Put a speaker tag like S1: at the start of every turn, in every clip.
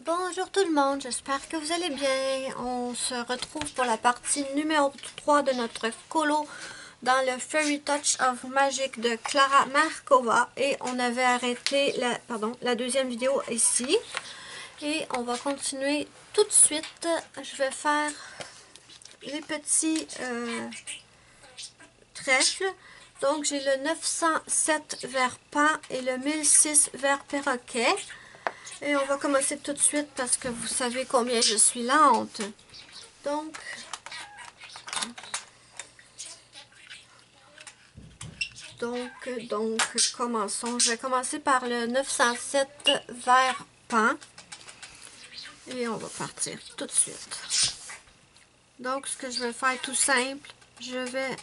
S1: Bonjour tout le monde, j'espère que vous allez bien. On se retrouve pour la partie numéro 3 de notre colo dans le Fairy Touch of Magic de Clara Markova. Et on avait arrêté la deuxième vidéo ici. Et on va continuer tout de suite. Je vais faire les petits trèfles. Donc j'ai le 907 vers pan et le 1006 vers perroquet. Et on va commencer tout de suite parce que vous savez combien je suis lente. Donc, commençons. Je vais commencer par le 907 vers pan. Et on va partir tout de suite. Donc, ce que je vais faire tout simple, je vais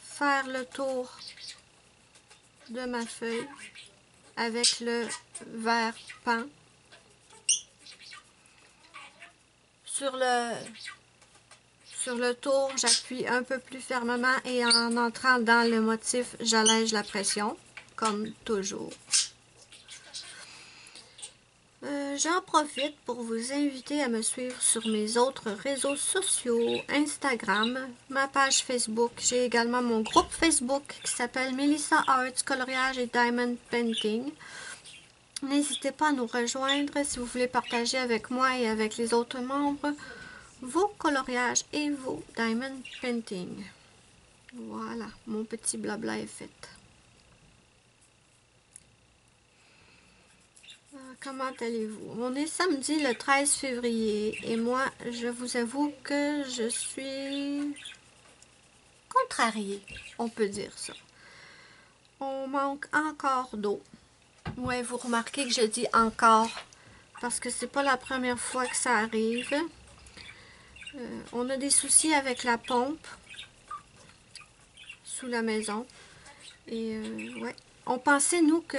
S1: faire le tour de ma feuille avec le vert pan. Sur le tour, j'appuie un peu plus fermement et en entrant dans le motif, j'allège la pression, comme toujours. J'en profite pour vous inviter à me suivre sur mes autres réseaux sociaux, Instagram, ma page Facebook. J'ai également mon groupe Facebook qui s'appelle Melissa Arts Coloriage et Diamond Painting. N'hésitez pas à nous rejoindre si vous voulez partager avec moi et avec les autres membres vos coloriages et vos diamond painting. Voilà, mon petit blabla est fait. Comment allez-vous? On est samedi le 13 février et moi, je vous avoue que je suis contrariée, on peut dire ça. On manque encore d'eau. Ouais, vous remarquez que je dis encore parce que c'est pas la première fois que ça arrive. On a des soucis avec la pompe sous la maison. Et ouais, on pensait nous que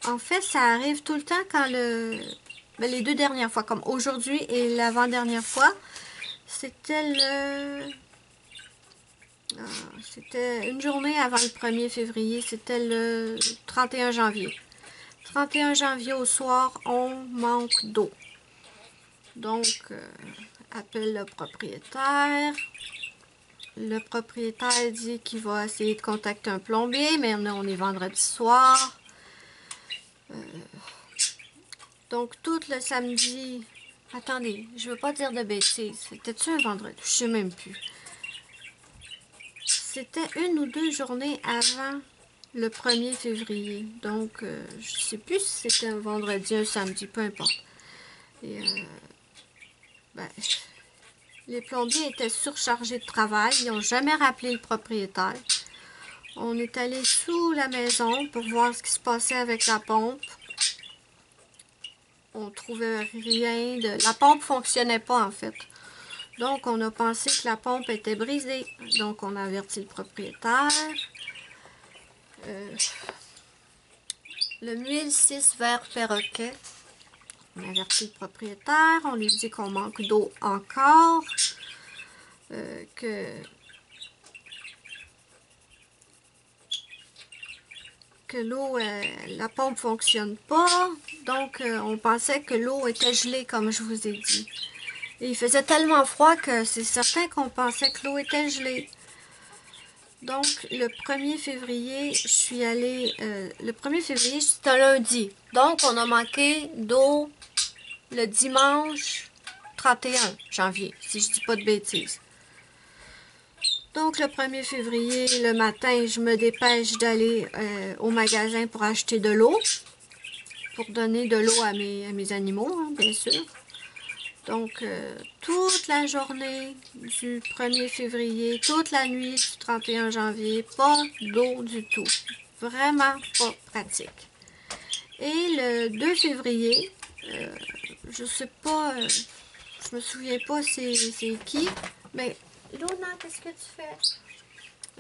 S1: en fait ça arrive tout le temps quand les deux dernières fois, comme aujourd'hui et l'avant-dernière fois, c'était c'était une journée avant le 1er février, c'était le 31 janvier. 31 janvier au soir, on manque d'eau. Donc, appelle le propriétaire. Le propriétaire dit qu'il va essayer de contacter un plombier, mais on est vendredi soir. Donc, tout le samedi... Attendez, je veux pas dire de bêtises. C'était-tu un vendredi? Je sais même plus. C'était une ou deux journées avant le 1er février. Donc, je sais plus si c'était un vendredi, un samedi, peu importe. Et, les plombiers étaient surchargés de travail. Ils n'ont jamais rappelé le propriétaire. On est allé sous la maison pour voir ce qui se passait avec la pompe. On trouvait rien de... La pompe fonctionnait pas, en fait. Donc, on a pensé que la pompe était brisée. Donc, on a averti le propriétaire. Le 1006 vers perroquet. On a averti le propriétaire. On lui dit qu'on manque d'eau encore. Que l'eau, la pompe fonctionne pas. Donc, on pensait que l'eau était gelée, comme je vous ai dit. Et il faisait tellement froid que c'est certain qu'on pensait que l'eau était gelée. Donc, le 1er février, je suis allée... le 1er février, c'était un lundi. Donc, on a manqué d'eau le dimanche 31 janvier, si je dis pas de bêtises. Donc, le 1er février, le matin, je me dépêche d'aller au magasin pour acheter de l'eau. Pour donner de l'eau à mes animaux, hein, bien sûr. Donc, toute la journée du 1er février, toute la nuit du 31 janvier, pas d'eau du tout. Vraiment pas pratique. Et le 2 février, je sais pas, je me souviens pas c'est qui, mais l'eau, non, qu'est-ce que tu fais?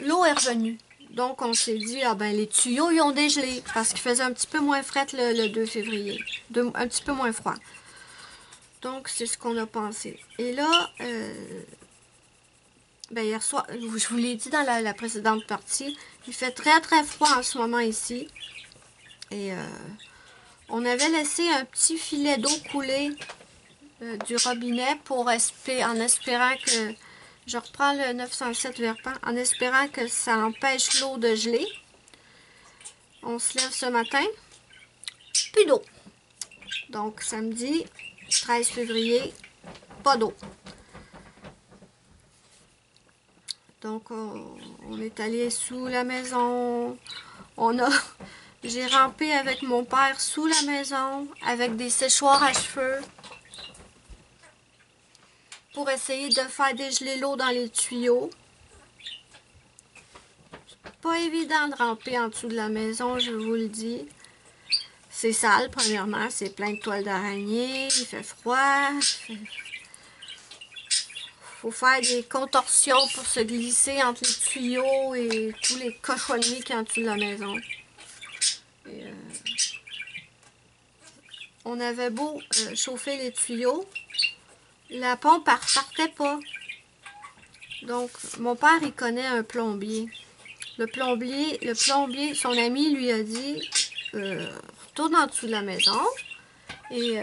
S1: L'eau est revenue. Donc, on s'est dit, ah ben, les tuyaux, ils ont dégelé, parce qu'il faisait un petit peu moins frais le 2 février. Un petit peu moins froid. Donc, c'est ce qu'on a pensé. Et là, ben hier soir, je vous l'ai dit dans la précédente partie, il fait très très froid en ce moment ici. Et On avait laissé un petit filet d'eau couler du robinet en espérant que... Je reprends le 907 Verpan, en espérant que ça empêche l'eau de geler. On se lève ce matin, plus d'eau. Donc, samedi, 13 février, pas d'eau. Donc, on est allé sous la maison. J'ai rampé avec mon père sous la maison, avec des séchoirs à cheveux, pour essayer de faire dégeler l'eau dans les tuyaux. C'est pas évident de ramper en dessous de la maison, je vous le dis. C'est sale, premièrement, c'est plein de toiles d'araignée, il fait froid, faut faire des contorsions pour se glisser entre les tuyaux et tous les cochonneries qu'il y a en dessous de la maison. Et, on avait beau chauffer les tuyaux, la pompe ne repartait pas. Donc, mon père, il connaît un plombier. Le plombier, son ami lui a dit, retourne en dessous de la maison et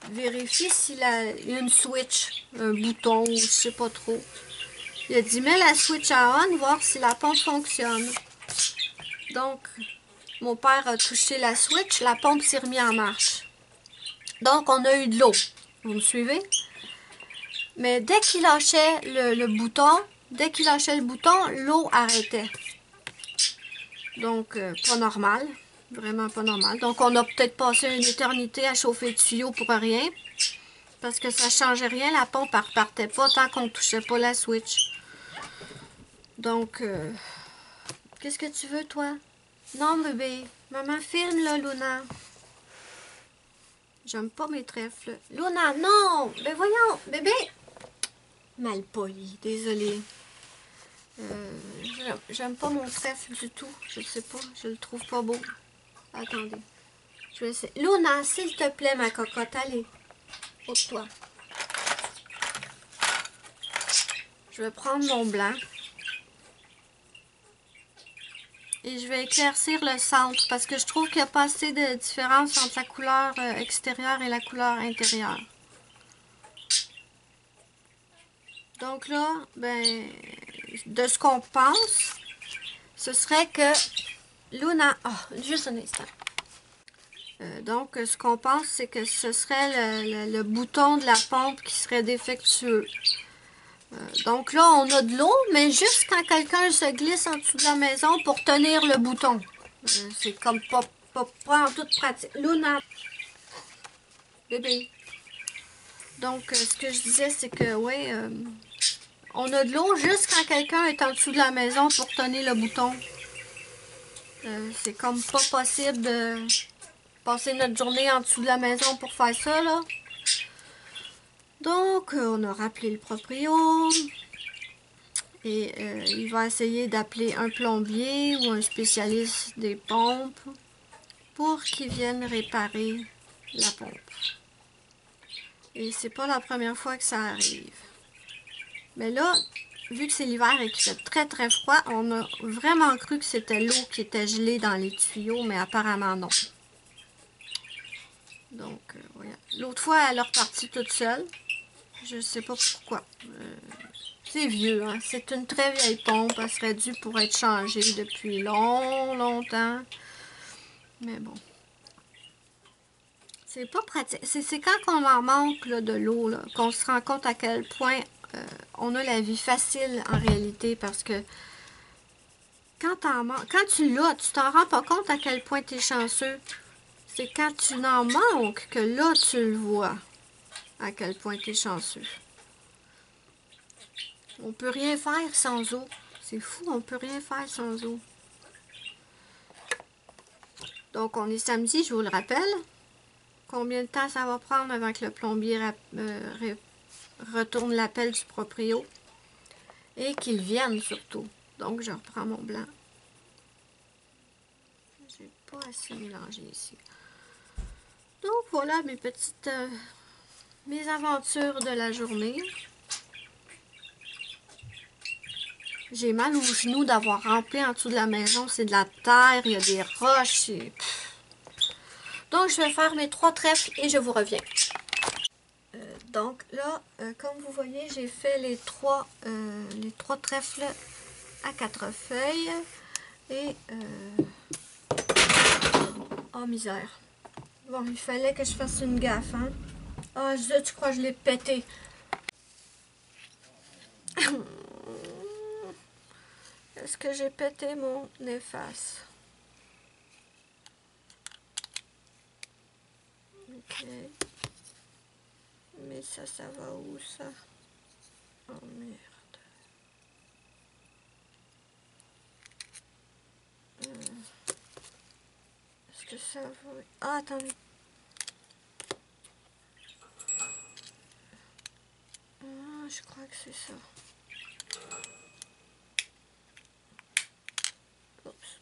S1: vérifie s'il y a une switch, un bouton, je sais pas trop. Il a dit, mets la switch à on, voir si la pompe fonctionne. Donc, mon père a touché la switch, la pompe s'est remise en marche. Donc, on a eu de l'eau. Vous me suivez? Mais dès qu'il lâchait le bouton, l'eau arrêtait. Donc, pas normal. Vraiment pas normal. Donc, on a peut-être passé une éternité à chauffer le tuyau pour rien. Parce que ça changeait rien, la pompe ne repartait pas tant qu'on ne touchait pas la switch. Donc, qu'est-ce que tu veux, toi? Non, bébé. Maman filme, là, Luna. J'aime pas mes trèfles. Luna, non! Mais voyons, bébé! Mal poli, désolée. J'aime pas mon trèfle du tout. Je sais pas, je le trouve pas beau. Attendez. Je vais essayer. Luna, s'il te plaît, ma cocotte, allez. Pour toi. Je vais prendre mon blanc. Et je vais éclaircir le centre parce que je trouve qu'il n'y a pas assez de différence entre la couleur extérieure et la couleur intérieure. Donc là, ben, de ce qu'on pense, ce serait que Luna... Oh, juste un instant. Donc, ce qu'on pense, c'est que ce serait le bouton de la pompe qui serait défectueux. Donc là, on a de l'eau, mais juste quand quelqu'un se glisse en dessous de la maison pour tenir le bouton. C'est comme pas en toute pratique. Luna, bébé. Donc, ce que je disais, c'est que, oui, on a de l'eau juste quand quelqu'un est en dessous de la maison pour tenir le bouton. C'est comme pas possible de passer notre journée en dessous de la maison pour faire ça, là. Donc, on a rappelé le proprio. Et il va essayer d'appeler un plombier ou un spécialiste des pompes pour qu'il vienne réparer la pompe. Et c'est pas la première fois que ça arrive. Mais là, vu que c'est l'hiver et qu'il fait très très froid, on a vraiment cru que c'était l'eau qui était gelée dans les tuyaux, mais apparemment non. Donc, voilà. L'autre fois, elle est repartie toute seule. Je sais pas pourquoi. C'est vieux, hein? C'est une très vieille pompe. Elle serait due pour être changée depuis longtemps. Mais bon. C'est pas pratique. C'est quand on en manque là, de l'eau qu'on se rend compte à quel point on a la vie facile en réalité. Parce que quand tu l'as, tu t'en rends pas compte à quel point tu es chanceux. C'est quand tu n'en manques que là, tu le vois. À quel point tu es chanceux. On peut rien faire sans eau. C'est fou, on peut rien faire sans eau. Donc, on est samedi, je vous le rappelle. Combien de temps ça va prendre avant que le plombier retourne l'appel du proprio? Et qu'il vienne surtout. Donc, je reprends mon blanc. J'ai pas assez mélangé ici. Donc, voilà mes petites... mes aventures de la journée. J'ai mal aux genoux d'avoir rampé en dessous de la maison. C'est de la terre, il y a des roches. Donc, je vais faire mes 3 trèfles et je vous reviens. Donc là, comme vous voyez, j'ai fait les trois trèfles à 4 feuilles. Et, oh misère. Bon, il fallait que je fasse une gaffe, hein. Oh, je crois que je l'ai pété. Est-ce que j'ai pété mon efface? Ok. Mais ça va où, ça? Oh, merde. Est-ce que ça va... Ah, attendez. Ah, je crois que c'est ça. Oups.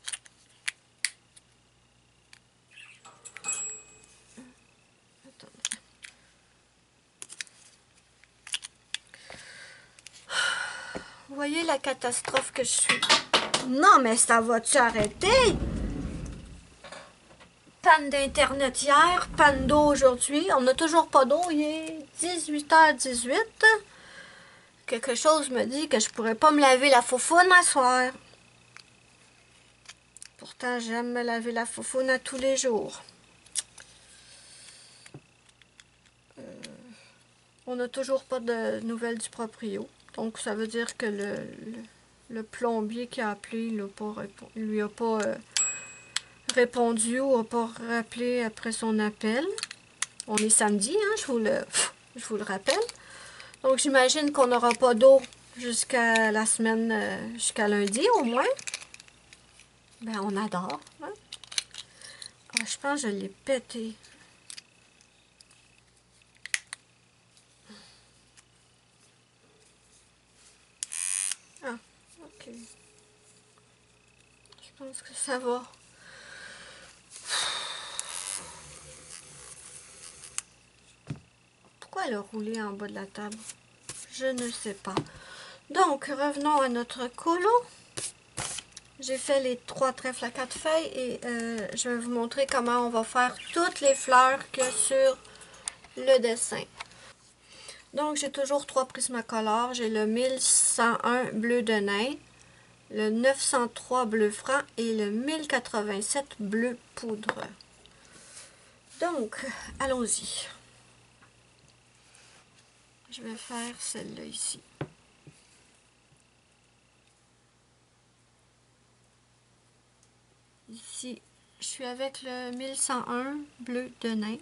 S1: Attendez. Vous voyez la catastrophe que je suis? Non, mais ça va-tu arrêter? Panne d'internet hier, panne d'eau aujourd'hui. On n'a toujours pas d'eau, il est 18h18. Quelque chose me dit que je pourrais pas me laver la foufoune à soir. Pourtant, j'aime me laver la foufoune à tous les jours. On n'a toujours pas de nouvelles du proprio. Donc, ça veut dire que le plombier qui a appelé, il lui a pas répondu ou n'a pas rappelé après son appel. On est samedi, hein, je vous le rappelle. Donc, j'imagine qu'on n'aura pas d'eau jusqu'à la semaine, jusqu'à lundi au moins. Ben, on adore. Hein? Ah, je pense que je l'ai pété. Ah, ok. Je pense que ça va. Pourquoi elle a roulé en bas de la table? Je ne sais pas. Donc, revenons à notre colo. J'ai fait les 3 trèfles à 4 feuilles et je vais vous montrer comment on va faire toutes les fleurs qu'il y a sur le dessin. Donc, j'ai toujours 3 Prismacolor. J'ai le 1101 bleu de nain, le 903 bleu franc et le 1087 bleu poudre. Donc, allons-y. Je vais faire celle-là ici. Ici, je suis avec le 1101 bleu de nain.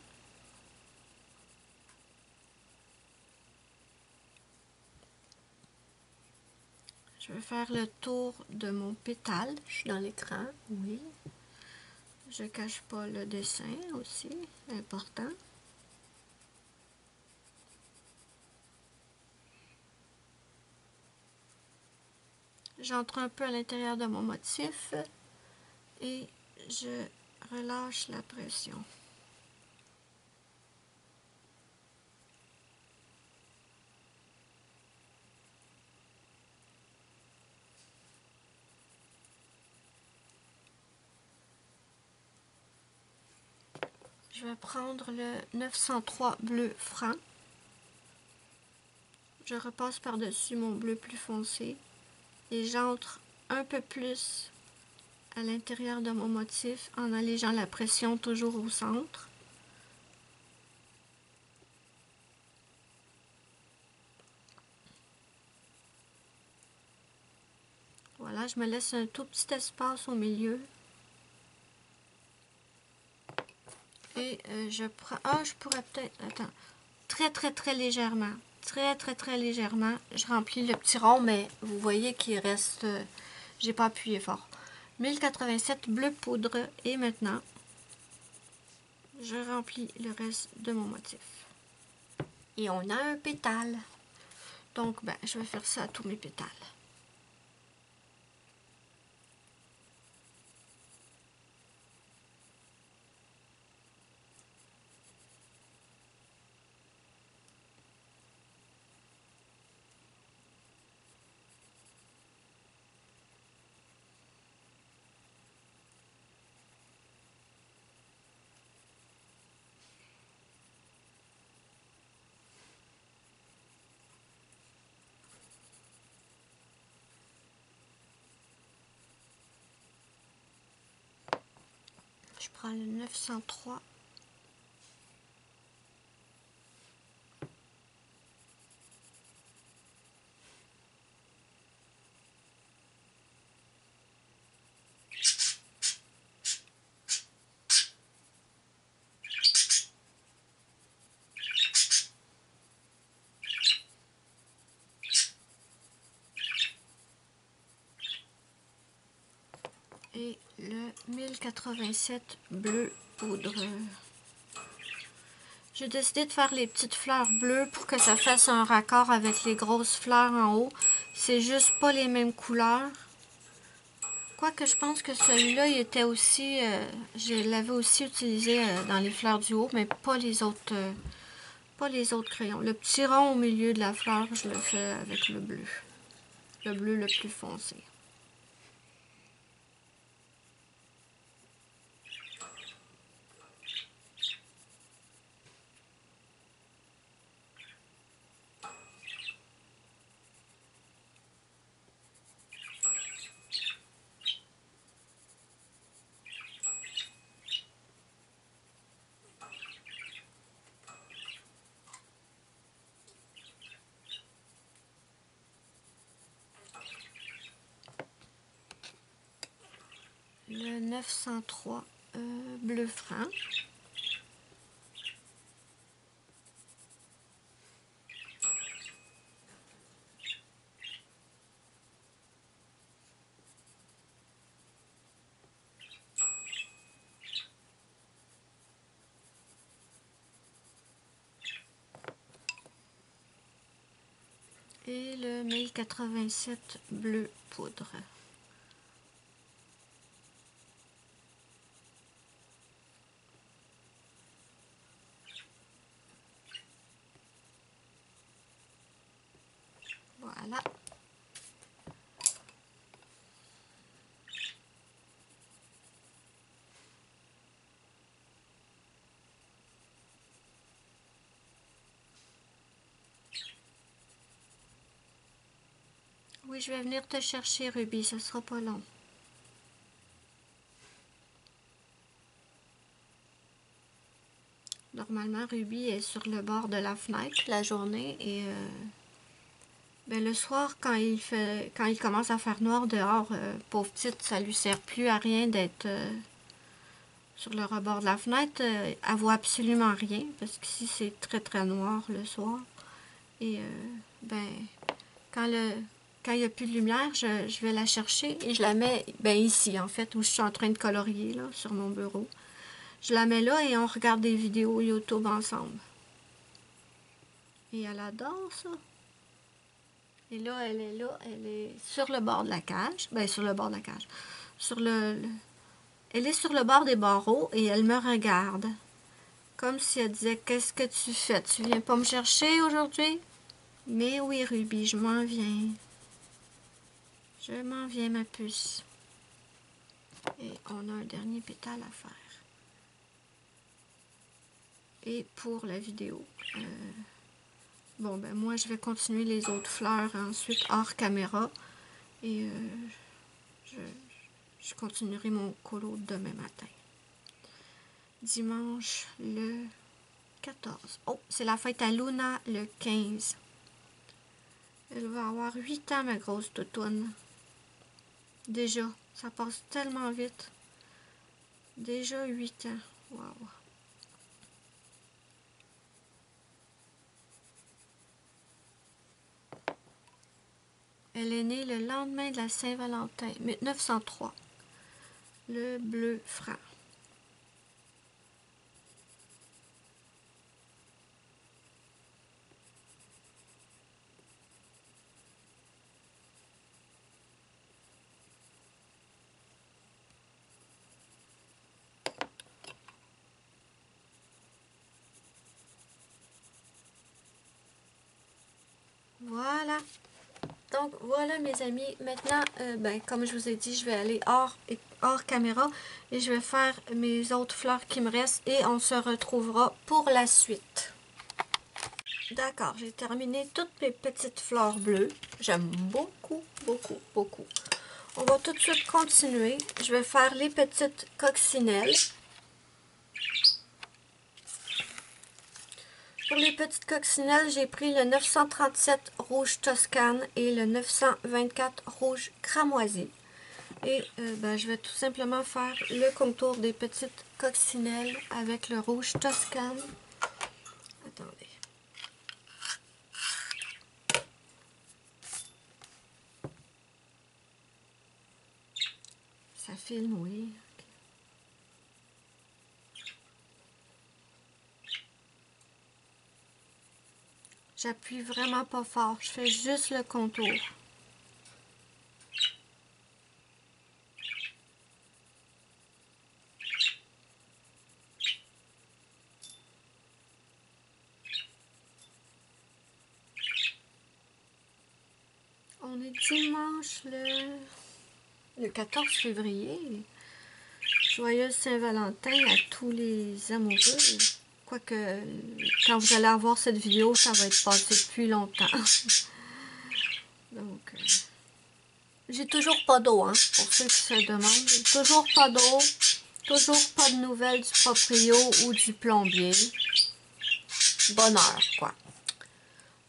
S1: Je vais faire le tour de mon pétale. Je suis dans l'écran, oui. Je ne cache pas le dessin aussi, important. J'entre un peu à l'intérieur de mon motif et je relâche la pression. Je vais prendre le 903 bleu franc. Je repasse par-dessus mon bleu plus foncé et j'entre un peu plus à l'intérieur de mon motif en allégeant la pression toujours au centre. Voilà, je me laisse un tout petit espace au milieu. Et je prends... Ah, je pourrais peut-être... Attends. Très légèrement. Très légèrement. Je remplis le petit rond, mais vous voyez qu'il reste... j'ai pas appuyé fort. 1087 bleu poudre. Et maintenant, je remplis le reste de mon motif. Et on a un pétale. Donc, ben, je vais faire ça à tous mes pétales. prend le 903. Et le 1087 bleu poudre. J'ai décidé de faire les petites fleurs bleues pour que ça fasse un raccord avec les grosses fleurs en haut. C'est juste pas les mêmes couleurs. Quoique je pense que celui-là, il était aussi... je l'avais aussi utilisé dans les fleurs du haut, mais pas les autres crayons. Le petit rond au milieu de la fleur, je le fais avec le bleu. Le bleu le plus foncé. Le 903 bleu franc. Et le 1087 bleu poudre. Voilà. Oui, je vais venir te chercher, Ruby, ça sera pas long. Normalement, Ruby est sur le bord de la fenêtre la journée et ben, le soir, quand il commence à faire noir dehors, pauvre petite, ça lui sert plus à rien d'être sur le rebord de la fenêtre. Elle voit absolument rien parce qu'ici c'est très très noir le soir. Et ben, quand il n'y a plus de lumière, je vais la chercher et je la mets ben, ici en fait, où je suis en train de colorier là, sur mon bureau. Je la mets là et on regarde des vidéos YouTube ensemble. Et elle adore ça. Et là, elle est sur le bord de la cage. Ben, sur le bord de la cage. Elle est sur le bord des barreaux et elle me regarde. Comme si elle disait, qu'est-ce que tu fais? Tu viens pas me chercher aujourd'hui? Mais oui, Ruby, je m'en viens. Je m'en viens, ma puce. Et on a un dernier pétale à faire. Et pour la vidéo, bon, ben moi, je vais continuer les autres fleurs ensuite hors caméra. Et je continuerai mon colo demain matin. Dimanche le 14. Oh, c'est la fête à Luna le 15. Elle va avoir 8 ans, ma grosse toutoune. Déjà, ça passe tellement vite. Déjà 8 ans. Wow. Elle est née le lendemain de la Saint-Valentin, 1903. Le bleu franc. Voilà. Donc voilà mes amis, maintenant, ben, comme je vous ai dit, je vais aller hors caméra et je vais faire mes autres fleurs qui me restent et on se retrouvera pour la suite. D'accord, j'ai terminé toutes mes petites fleurs bleues. J'aime beaucoup, beaucoup, beaucoup. On va tout de suite continuer. Je vais faire les petites coccinelles. Pour les petites coccinelles, j'ai pris le 937 rouge Toscane et le 924 rouge cramoisi. Et je vais tout simplement faire le contour des petites coccinelles avec le rouge Toscane. Attendez. Ça filme, oui. J'appuie vraiment pas fort, je fais juste le contour. On est dimanche le 14 février. Joyeuse Saint-Valentin à tous les amoureux. Quoique, quand vous allez avoir cette vidéo, ça va être passé depuis longtemps. Donc, j'ai toujours pas d'eau, hein, pour ceux qui se demandent. Toujours pas d'eau, toujours pas de nouvelles du proprio ou du plombier. Bonheur, quoi.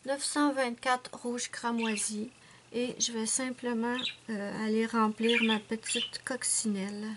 S1: 924 rouge cramoisi. Et je vais simplement aller remplir ma petite coccinelle.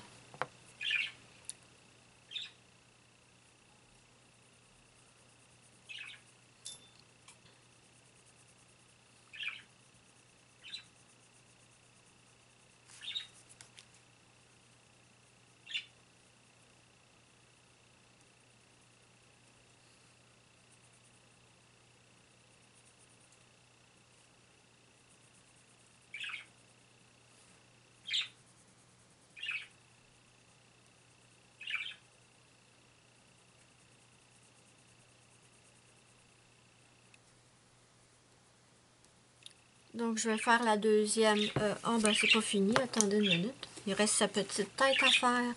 S1: Donc, je vais faire la deuxième. C'est pas fini. Attendez une minute. Il reste sa petite tête à faire.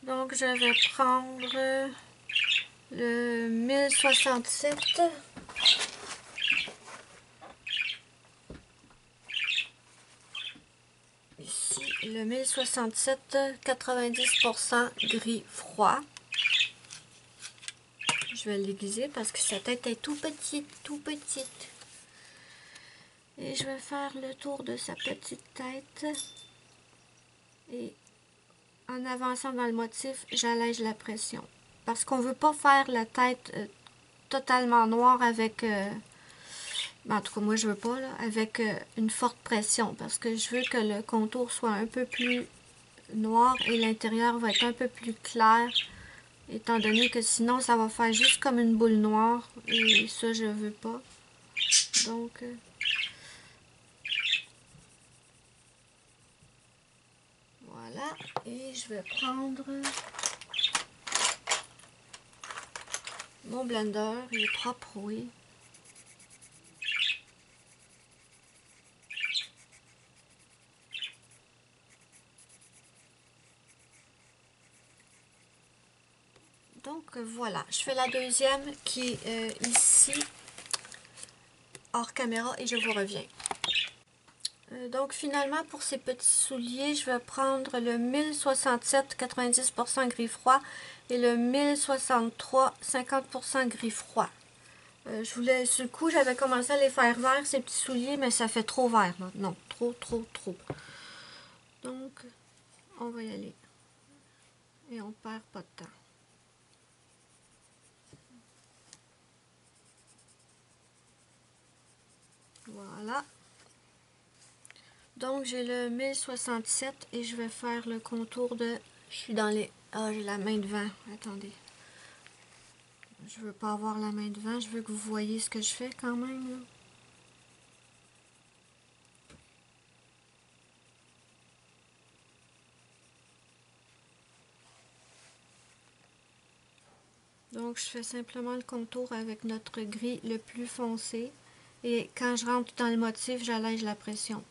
S1: Donc, je vais prendre le 1067. Ici, le 1067, 90% gris froid. Je vais l'aiguiser parce que sa tête est tout petite, tout petite. Et je vais faire le tour de sa petite tête. Et en avançant dans le motif, j'allège la pression. Parce qu'on ne veut pas faire la tête totalement noire avec... en tout cas, moi, je veux pas, là, avec une forte pression. Parce que je veux que le contour soit un peu plus noir et l'intérieur va être un peu plus clair. Étant donné que sinon, ça va faire juste comme une boule noire. Et ça, je veux pas. Donc... voilà, et je vais prendre mon blender, il est propre, oui. Donc voilà, je fais la deuxième qui est ici, hors caméra, et je vous reviens. Donc finalement, pour ces petits souliers, je vais prendre le 1067 90% gris froid et le 1063 50% gris froid. Je voulais, sur le coup, j'avais commencé à les faire verts, ces petits souliers, mais ça fait trop vert. Là. Non, trop. Donc, on va y aller. Et on perd pas de temps. Voilà. Donc, j'ai le 1067 et je vais faire le contour de... Je suis dans les... Ah, j'ai la main devant. Attendez. Je veux pas avoir la main devant. Je veux que vous voyez ce que je fais quand même. Là. Donc, je fais simplement le contour avec notre gris le plus foncé. Et quand je rentre dans le motif, j'allège la pression.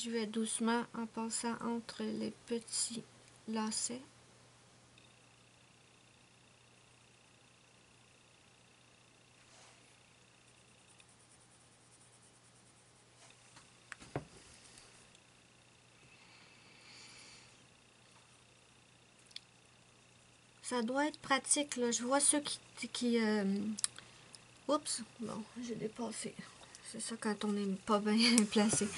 S1: Je vais doucement en passant entre les petits lacets. Ça doit être pratique, là. Je vois ceux qui oups, bon, j'ai dépassé. C'est ça quand on n'est pas bien placé.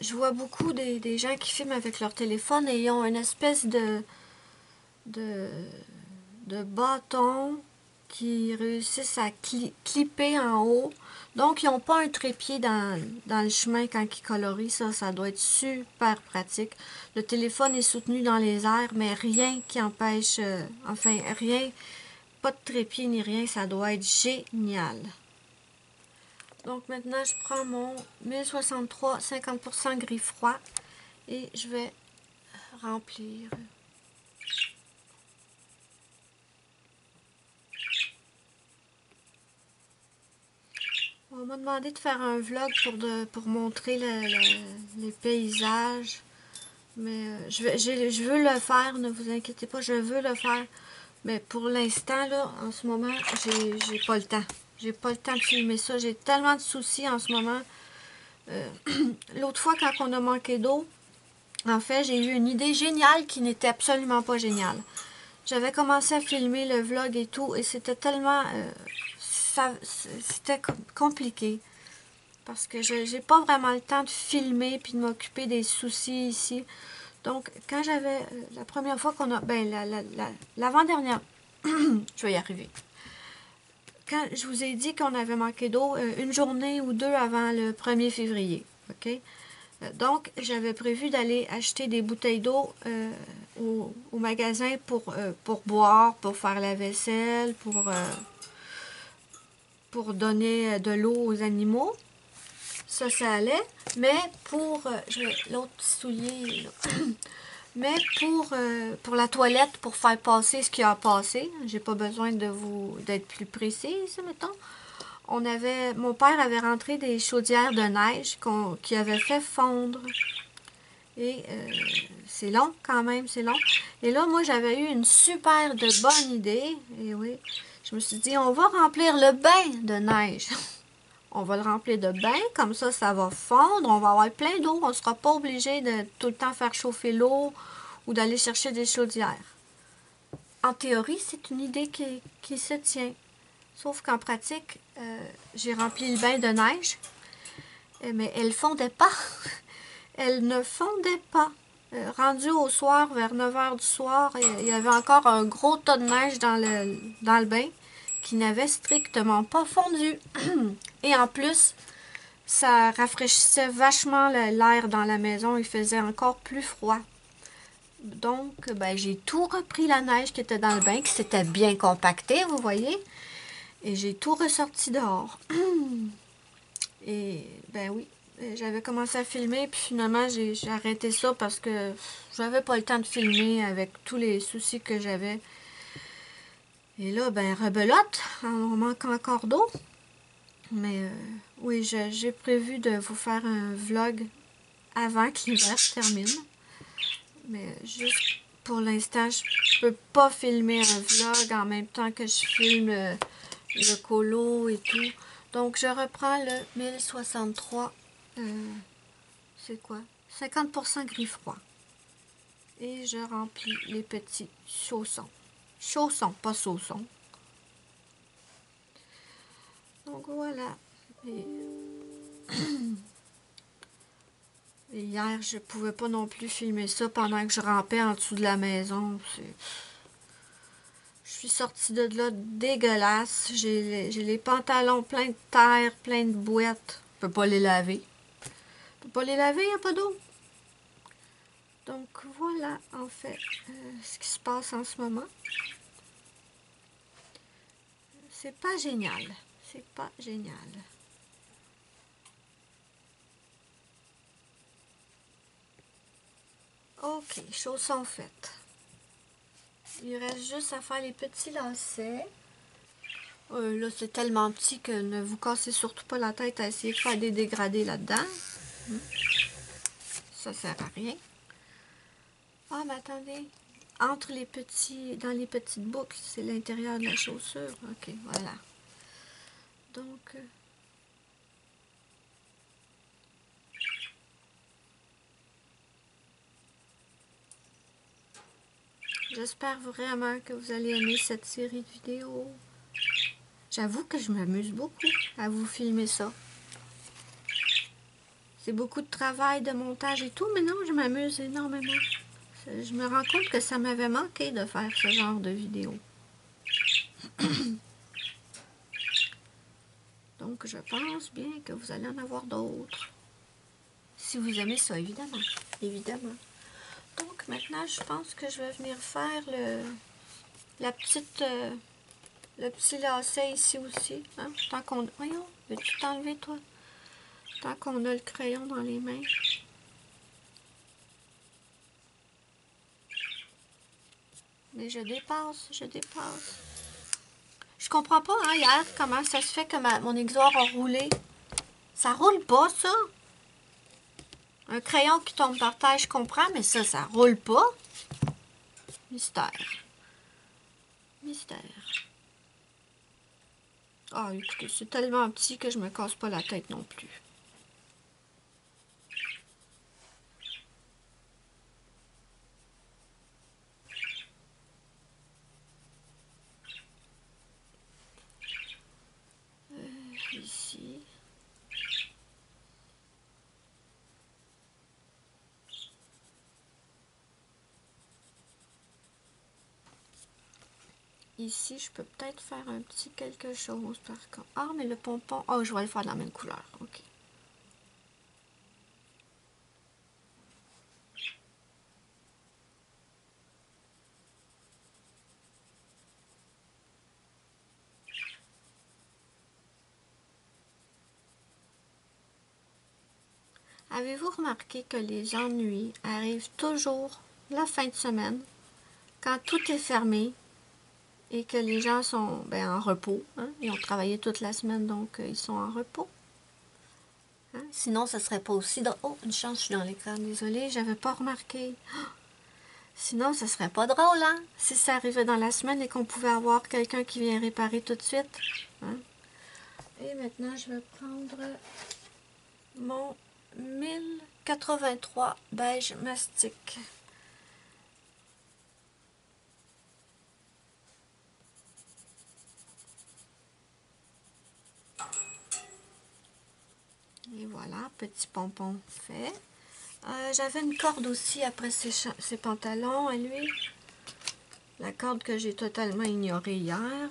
S1: Je vois beaucoup des gens qui filment avec leur téléphone et ils ont une espèce de, de bâton qui réussissent à clipper en haut. Donc, ils n'ont pas un trépied dans le chemin quand ils colorient. Ça doit être super pratique. Le téléphone est soutenu dans les airs, mais rien qui empêche... enfin, rien, pas de trépied ni rien. Ça doit être génial. Donc, maintenant, je prends mon 1063 50% gris froid et je vais remplir... On m'a demandé de faire un vlog pour montrer les paysages. Mais je veux le faire, ne vous inquiétez pas, je veux le faire. Mais pour l'instant, là, en ce moment, j'ai pas le temps. J'ai pas le temps de filmer ça. J'ai tellement de soucis en ce moment. L'autre fois, quand on a manqué d'eau, en fait, j'ai eu une idée géniale qui n'était absolument pas géniale. J'avais commencé à filmer le vlog et tout, et c'était tellement... c'était compliqué. Parce que je n'ai pas vraiment le temps de filmer puis de m'occuper des soucis ici. Donc, quand j'avais... la première fois qu'on a... Ben, l'avant-dernière... je vais y arriver. Quand je vous ai dit qu'on avait manqué d'eau une journée ou deux avant le 1er février. OK? Donc, j'avais prévu d'aller acheter des bouteilles d'eau au magasin pour boire, pour faire la vaisselle, pour donner de l'eau aux animaux. Ça allait. Mais pour... l'autre soulier, là. Mais pour la toilette, pour faire passer ce qui a passé, j'ai pas besoin d'être plus précise, mettons. Mon père avait rentré des chaudières de neige qui avait fait fondre. Et c'est long quand même, c'est long. Et là, moi, j'avais eu une super de bonne idée. Et oui, je me suis dit, on va remplir le bain de neige. On va le remplir de bain, comme ça va fondre. On va avoir plein d'eau. On ne sera pas obligé de tout le temps faire chauffer l'eau ou d'aller chercher des chaudières. En théorie, c'est une idée qui se tient. Sauf qu'en pratique, j'ai rempli le bain de neige, mais elle fondait pas. Elle ne fondait pas. Rendu au soir, vers 9 h du soir, il y avait encore un gros tas de neige dans le bain qui n'avait strictement pas fondu. Et en plus, ça rafraîchissait vachement l'air dans la maison. Il faisait encore plus froid. Donc, ben, j'ai tout repris la neige qui était dans le bain, qui s'était bien compactée, vous voyez. Et j'ai tout ressorti dehors. Et, ben oui, j'avais commencé à filmer, puis finalement, j'ai arrêté ça parce que j'avais pas le temps de filmer avec tous les soucis que j'avais. Et là, ben, rebelote, on manque encore d'eau. Mais oui, j'ai prévu de vous faire un vlog avant que l'hiver se termine. Mais juste pour l'instant, je peux pas filmer un vlog en même temps que je filme le colo et tout. Donc, je reprends le 1063. C'est quoi? 50% gris froid. Et je remplis les petits chaussons. Chaussons, pas saussons. Donc, voilà. Et hier, je pouvais pas non plus filmer ça pendant que je rampais en dessous de la maison. Je suis sortie de là dégueulasse. J'ai les pantalons pleins de terre, pleins de boîtes. Je peux pas les laver. Je peux pas les laver, il n'y a pas d'eau. Donc voilà, en fait, ce qui se passe en ce moment. C'est pas génial. C'est pas génial. Ok, chaussons faites. Il reste juste à faire les petits lacets. Là, c'est tellement petit que ne vous cassez surtout pas la tête à essayer de faire des dégradés là-dedans. ça sert à rien. Ah, mais attendez. Entre les petits, dans les petites boucles, c'est l'intérieur de la chaussure. Ok, voilà. Donc, j'espère vraiment que vous allez aimer cette série de vidéos. J'avoue que je m'amuse beaucoup à vous filmer ça. C'est beaucoup de travail, de montage et tout, mais non, je m'amuse énormément. Je me rends compte que ça m'avait manqué de faire ce genre de vidéos. Donc, je pense bien que vous allez en avoir d'autres. Si vous aimez ça, évidemment. Évidemment. Donc, maintenant, je pense que je vais venir faire la petite... le petit lacet ici aussi. Hein? Tant qu'on... Voyons, veux-tu t'enlever, toi? Tant qu'on a le crayon dans les mains. Mais je dépasse, je dépasse. Je comprends pas, hein, hier, comment ça se fait que mon exoire a roulé. Ça roule pas, ça. Un crayon qui tombe par terre, je comprends, mais ça roule pas. Mystère. Mystère. Ah, écoutez, c'est tellement petit que je me casse pas la tête non plus. Ici. Ici, je peux peut-être faire un petit quelque chose par contre. Ah, mais le pompon... Oh, je vais le faire de la même couleur. OK. Avez-vous remarqué que les ennuis arrivent toujours la fin de semaine, quand tout est fermé et que les gens sont en repos, hein? Ils ont travaillé toute la semaine, donc ils sont en repos. Hein? Sinon, ce serait pas aussi drôle. Oh, une chance, je suis dans l'écran, désolée, j'avais pas remarqué. Sinon, ce serait pas drôle, hein? Si ça arrivait dans la semaine et qu'on pouvait avoir quelqu'un qui vient réparer tout de suite. Hein? Et maintenant, je vais prendre mon 1083 beige mastic. Et voilà, petit pompon fait. J'avais une corde aussi après ses pantalons à lui. La corde que j'ai totalement ignorée hier.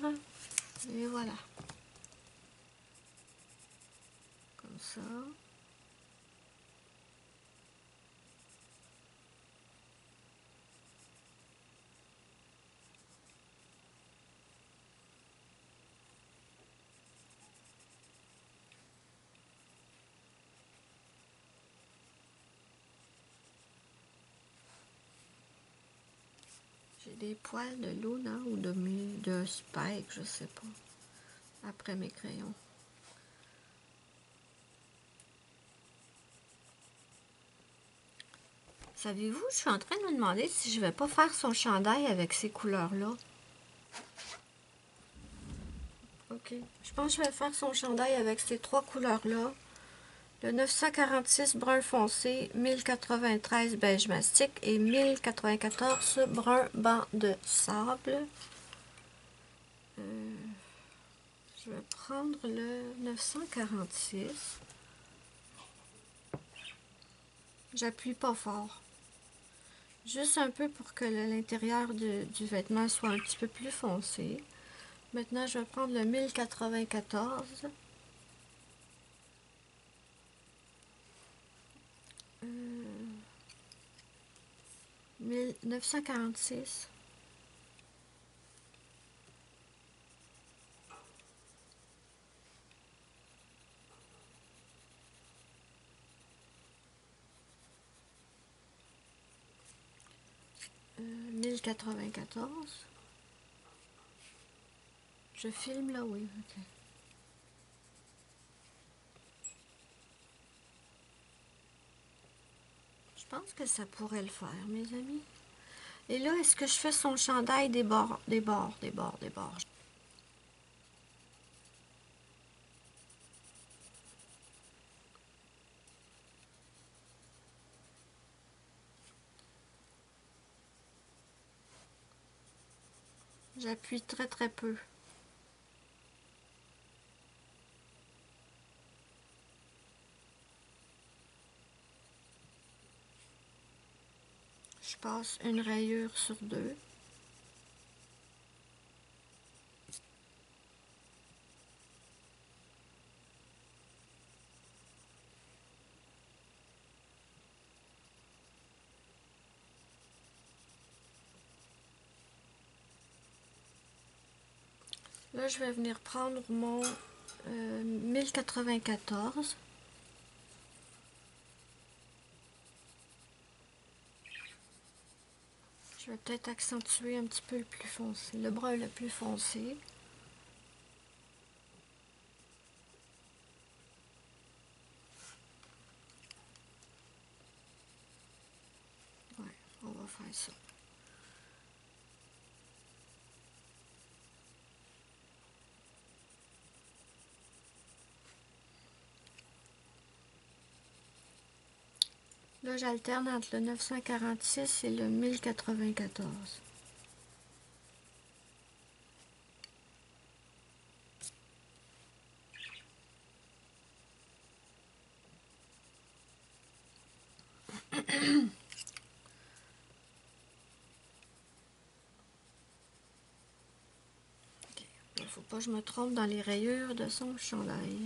S1: Et voilà. Comme ça. J'ai des poils de Luna ou de Spike, je sais pas. Après mes crayons. Savez-vous, je suis en train de me demander si je vais pas faire son chandail avec ces couleurs-là. Ok. Je pense que je vais faire son chandail avec ces trois couleurs-là. Le 946 brun foncé, 1093 beige mastic et 1094 brun banc de sable. Je vais prendre le 946. J'appuie pas fort. Juste un peu pour que l'intérieur du vêtement soit un petit peu plus foncé. Maintenant, je vais prendre le 1094. 1946. Euh, 1094. Je filme là, oui, ok. Je pense que ça pourrait le faire, mes amis. Et là, est-ce que je fais son chandail des bords, des bords, des bords, des bords? J'appuie très très peu. Je passe une rayure sur deux. Là, je vais venir prendre mon 1094. Je vais peut-être accentuer un petit peu le plus foncé, le brun le plus foncé. Ouais, on va faire ça. Là, j'alterne entre le 946 et le 1094. Il ne faut pas que je me trompe dans les rayures de son chandail.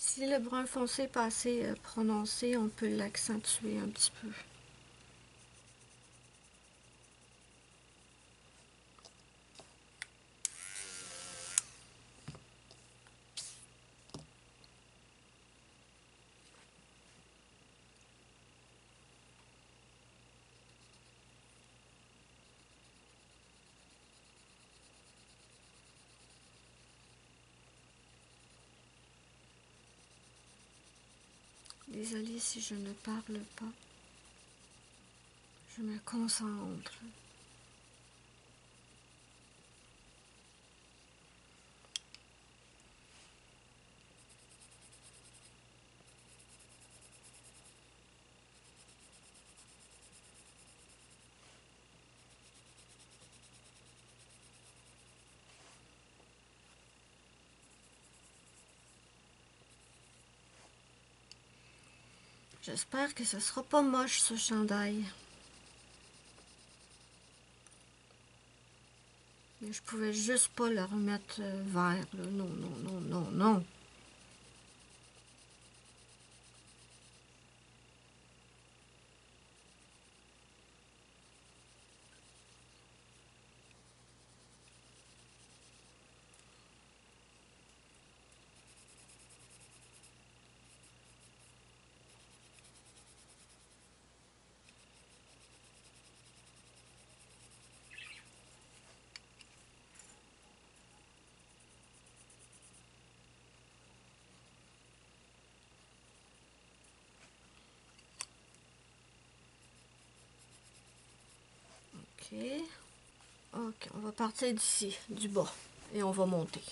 S1: Si le brun foncé n'est pas assez prononcé, on peut l'accentuer un petit peu. Désolée si je ne parle pas. Je me concentre. J'espère que ce sera pas moche ce chandail. Mais je pouvais juste pas le remettre vert. Là. Non, non, non, non, non. Ok. Ok, on va partir d'ici, du bas. Et on va monter.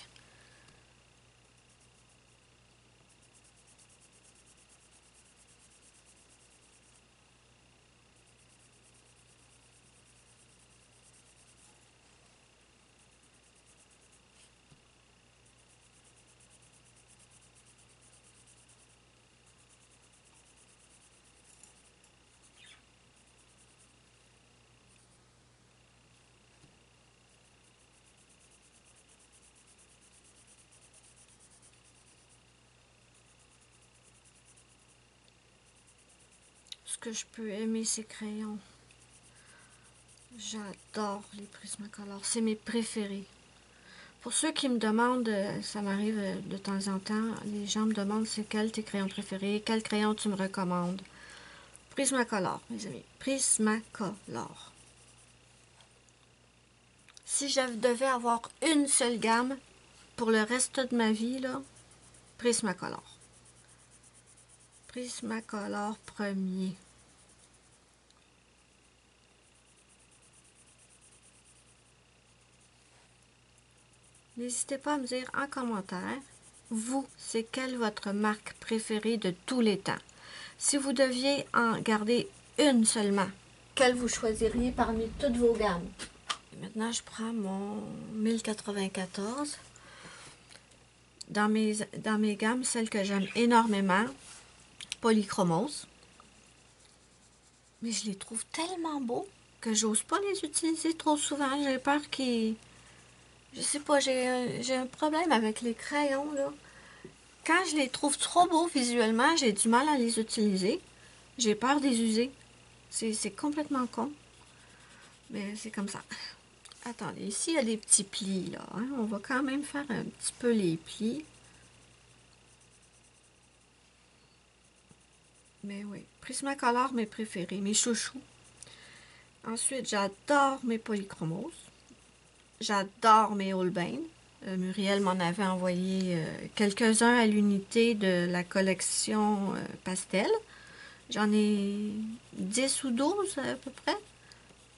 S1: ce que je peux aimer ces crayons. J'adore les Prismacolor, c'est mes préférés. Pour ceux qui me demandent, ça m'arrive de temps en temps, les gens me demandent c'est quel tes crayons préférés, quel crayon tu me recommandes. Prismacolor, mes amis, Prismacolor. Si je devais avoir une seule gamme pour le reste de ma vie, là, Prismacolor. Prismacolor premier. N'hésitez pas à me dire en commentaire, vous, c'est quelle votre marque préférée de tous les temps? Si vous deviez en garder une seulement, quelle vous choisiriez parmi toutes vos gammes? Et maintenant, je prends mon 1094. Dans mes gammes, celle que j'aime énormément, Polychromos. Mais je les trouve tellement beaux que j'ose pas les utiliser trop souvent. J'ai peur qu'ils... Je sais pas, j'ai un problème avec les crayons, là. Quand je les trouve trop beaux visuellement, j'ai du mal à les utiliser. J'ai peur des user. C'est complètement con. Mais c'est comme ça. Attendez, ici, il y a des petits plis, là. Hein. On va quand même faire un petit peu les plis. Mais oui, Prismacolor, mes préférés, mes chouchous. Ensuite, j'adore mes Polychromos. J'adore mes Holbein. Muriel m'en avait envoyé quelques-uns à l'unité de la collection pastel. J'en ai 10 ou 12 à peu près.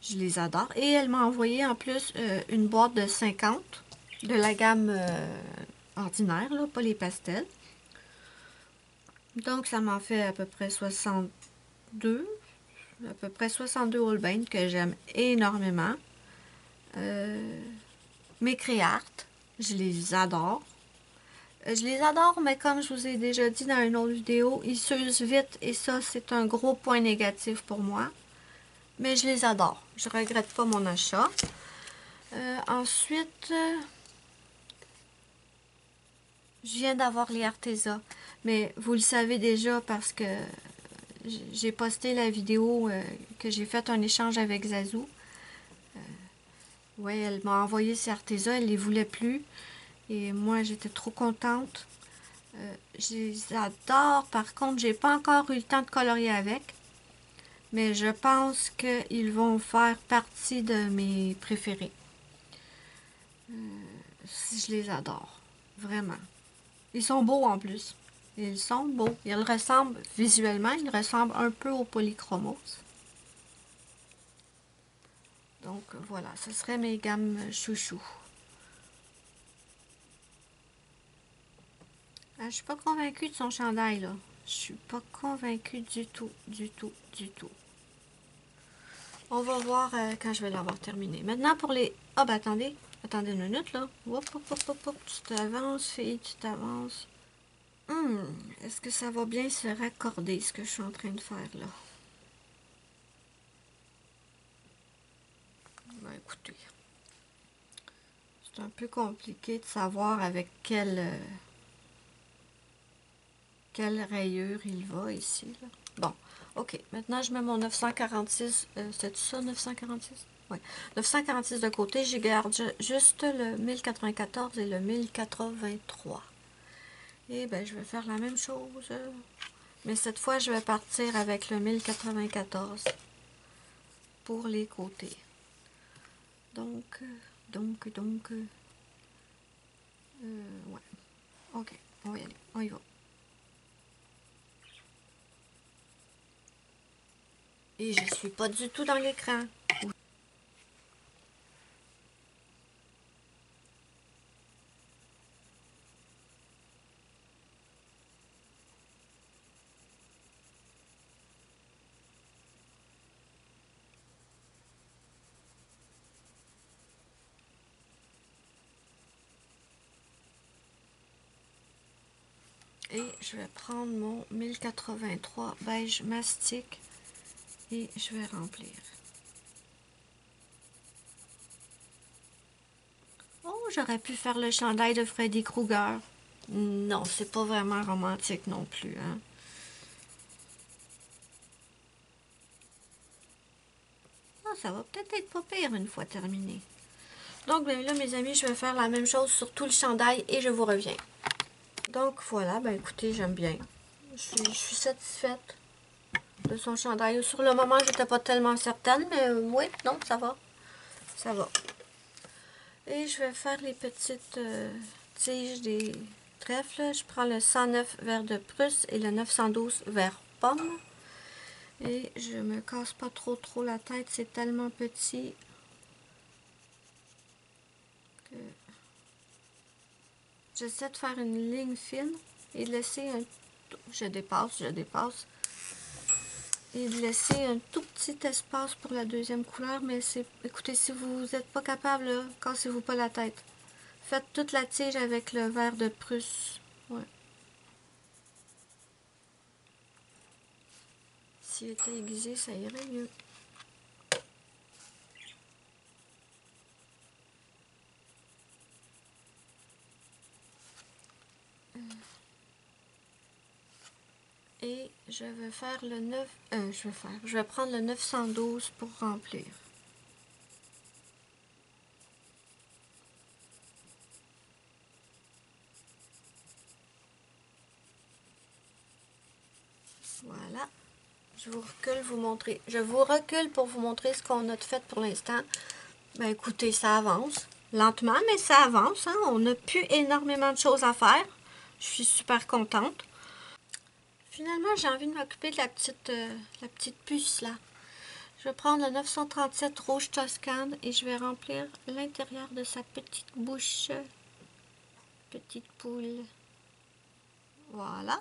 S1: Je les adore. Et elle m'a envoyé en plus une boîte de 50 de la gamme ordinaire, là, pas les pastels. Donc ça m'en fait à peu près 62. À peu près 62 Holbein que j'aime énormément. Mes Créart, je les adore. Je les adore, mais comme je vous ai déjà dit dans une autre vidéo, ils s'usent vite et ça, c'est un gros point négatif pour moi. Mais je les adore. Je regrette pas mon achat. Ensuite, je viens d'avoir les Arteza. Mais vous le savez déjà parce que j'ai posté la vidéo que j'ai fait un échange avec Zazou. Ouais, elle m'a envoyé ses Arteza, elle les voulait plus. Et moi, j'étais trop contente. Je les adore. Par contre, j'ai pas encore eu le temps de colorier avec. Mais je pense qu'ils vont faire partie de mes préférés. Je les adore. Vraiment. Ils sont beaux en plus. Ils sont beaux. Ils ressemblent visuellement, ils ressemblent un peu aux Polychromos. Donc voilà, ce serait mes gammes chouchou. Ah, je suis pas convaincue de son chandail là. Je suis pas convaincue du tout, du tout, du tout. On va voir quand je vais l'avoir terminé. Maintenant pour les... Ah ben attendez, attendez une minute là. Hop, hop, hop, hop, hop. Tu t'avances, fille, tu t'avances. Est-ce que ça va bien se raccorder ce que je suis en train de faire là? Ben écoutez, c'est un peu compliqué de savoir avec quelle rayure il va ici. Là. Bon, ok. Maintenant, je mets mon 946. C'est ça, 946? Oui. 946 de côté. Je garde juste le 1094 et le 1083. Et ben, je vais faire la même chose. Mais cette fois, je vais partir avec le 1094 pour les côtés. Donc, ouais. Ok, on va y aller. On y va. Et je suis pas du tout dans l'écran. Et je vais prendre mon 1083 beige mastic et je vais remplir. Oh, j'aurais pu faire le chandail de Freddy Krueger. Non, c'est pas vraiment romantique non plus, hein. ça va peut-être être pas pire une fois terminé. Donc, ben là, mes amis, je vais faire la même chose sur tout le chandail et je vous reviens. Donc, voilà, ben écoutez, j'aime bien. Je suis satisfaite de son chandail. Sur le moment, j'étais pas tellement certaine, mais oui, non, ça va. Ça va. Et je vais faire les petites tiges des trèfles. Je prends le 109 vert de Prusse et le 912 vert pomme. Et je me casse pas trop la tête, c'est tellement petit que j'essaie de faire une ligne fine et de laisser un... Je dépasse. Et de laisser un tout petit espace pour la deuxième couleur, mais c'est... Écoutez, si vous n'êtes pas capable, là, cassez-vous pas la tête. Faites toute la tige avec le vert de Prusse. Ouais. S'il était aiguisé, ça irait mieux. Et je vais faire le 9... je vais prendre le 912 pour remplir. Voilà. Je vous recule pour vous montrer ce qu'on a fait pour l'instant. Ben écoutez, ça avance. Lentement, mais ça avance. Hein? On n'a plus énormément de choses à faire. Je suis super contente. Finalement, j'ai envie de m'occuper de la petite puce là. Je vais prendre le 937 rouge Toscane et je vais remplir l'intérieur de sa petite bouche. Petite poule. Voilà.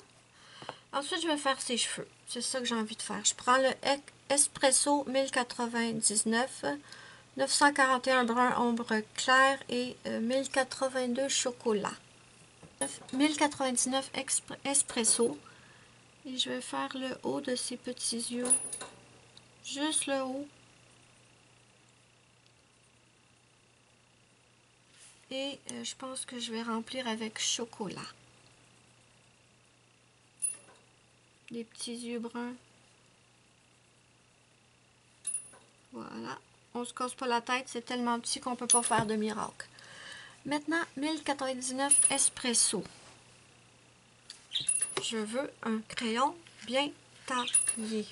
S1: Ensuite, je vais faire ses cheveux. C'est ça que j'ai envie de faire. Je prends le Espresso 1099, 941 brun ombre clair et 1082 chocolat. 1099 Espresso. Et je vais faire le haut de ses petits yeux. Juste le haut. Et je pense que je vais remplir avec chocolat. Des petits yeux bruns. Voilà. On se casse pas la tête, c'est tellement petit qu'on peut pas faire de miracle. Maintenant, 1099 Espresso. Je veux un crayon bien taillé.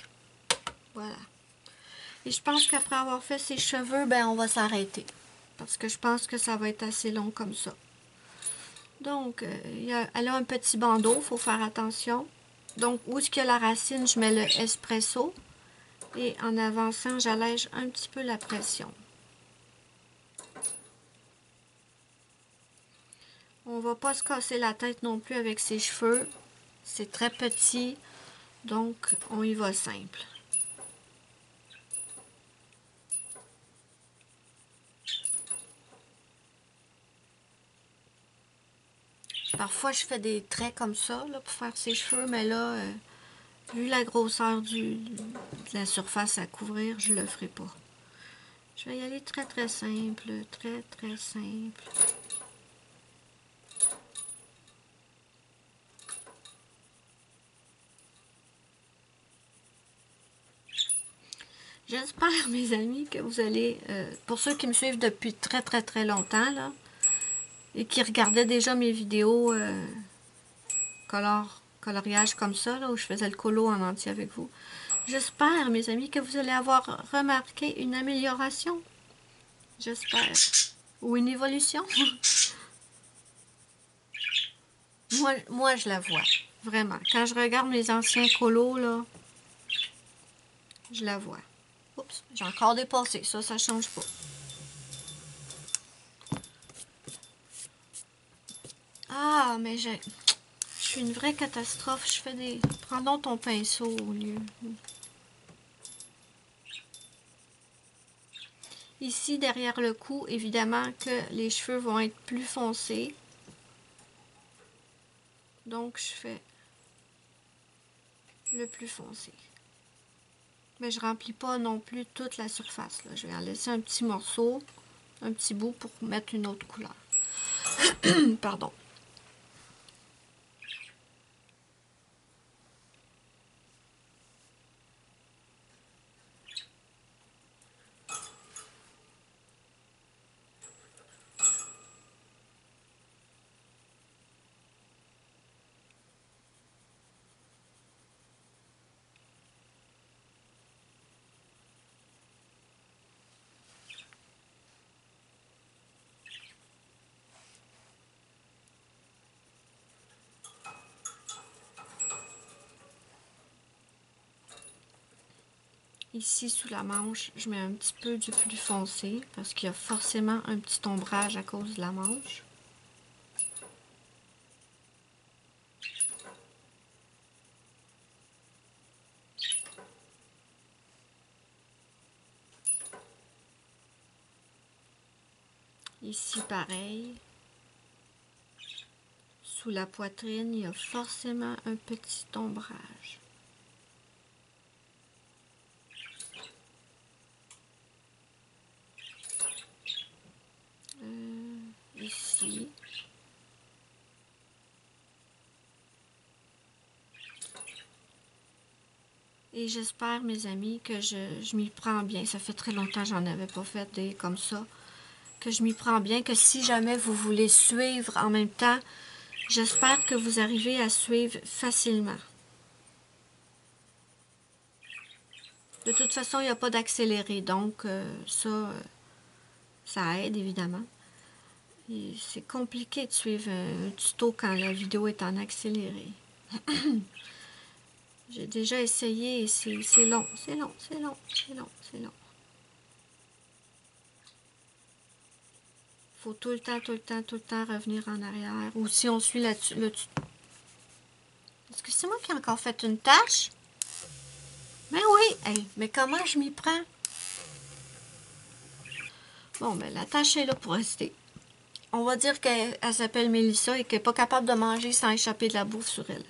S1: Voilà. Et je pense qu'après avoir fait ses cheveux, ben on va s'arrêter. Parce que je pense que ça va être assez long comme ça. Donc, elle a un petit bandeau, il faut faire attention. Donc, où est-ce qu'il y a la racine, je mets le espresso. Et en avançant, j'allège un petit peu la pression. On va pas se casser la tête non plus avec ses cheveux. C'est très petit, donc on y va simple. Parfois, je fais des traits comme ça là, pour faire ses cheveux, mais là, vu la grosseur de la surface à couvrir, je le ferai pas. Je vais y aller très simple, très simple. J'espère, mes amis, que vous allez, pour ceux qui me suivent depuis très longtemps, là, et qui regardaient déjà mes vidéos coloriage comme ça, là, où je faisais le colo en entier avec vous, j'espère, mes amis, que vous allez avoir remarqué une amélioration. J'espère. Ou une évolution. moi, je la vois. Vraiment. Quand je regarde mes anciens colos, là, je la vois. Oups, j'ai encore dépassé. Ça change pas. Ah, mais je suis une vraie catastrophe. Je fais des... Prends donc ton pinceau au lieu. Ici, derrière le cou, évidemment que les cheveux vont être plus foncés. Donc, je fais le plus foncé. Mais je remplis pas non plus toute la surface, là. Je vais en laisser un petit morceau, un petit bout pour mettre une autre couleur. Pardon. Ici, sous la manche, je mets un petit peu du plus foncé parce qu'il y a forcément un petit ombrage à cause de la manche. Ici, pareil. Sous la poitrine, il y a forcément un petit ombrage. Ici. Et j'espère, mes amis, que je m'y prends bien. Ça fait très longtemps que j'en avais pas fait des comme ça. Que je m'y prends bien, que si jamais vous voulez suivre en même temps, j'espère que vous arrivez à suivre facilement. De toute façon, il n'y a pas d'accéléré, donc ça aide évidemment. C'est compliqué de suivre un tuto quand la vidéo est en accéléré. J'ai déjà essayé et c'est long, c'est long, c'est long, c'est long, c'est long. Faut tout le temps, tout le temps, tout le temps revenir en arrière. Ou si on suit le tuto. Est-ce que c'est moi qui ai encore fait une tâche? Ben oui! Hey, mais comment je m'y prends? Bon, ben la tâche est là pour rester. On va dire qu'elle s'appelle Mélissa et qu'elle n'est pas capable de manger sans échapper de la bouffe sur elle.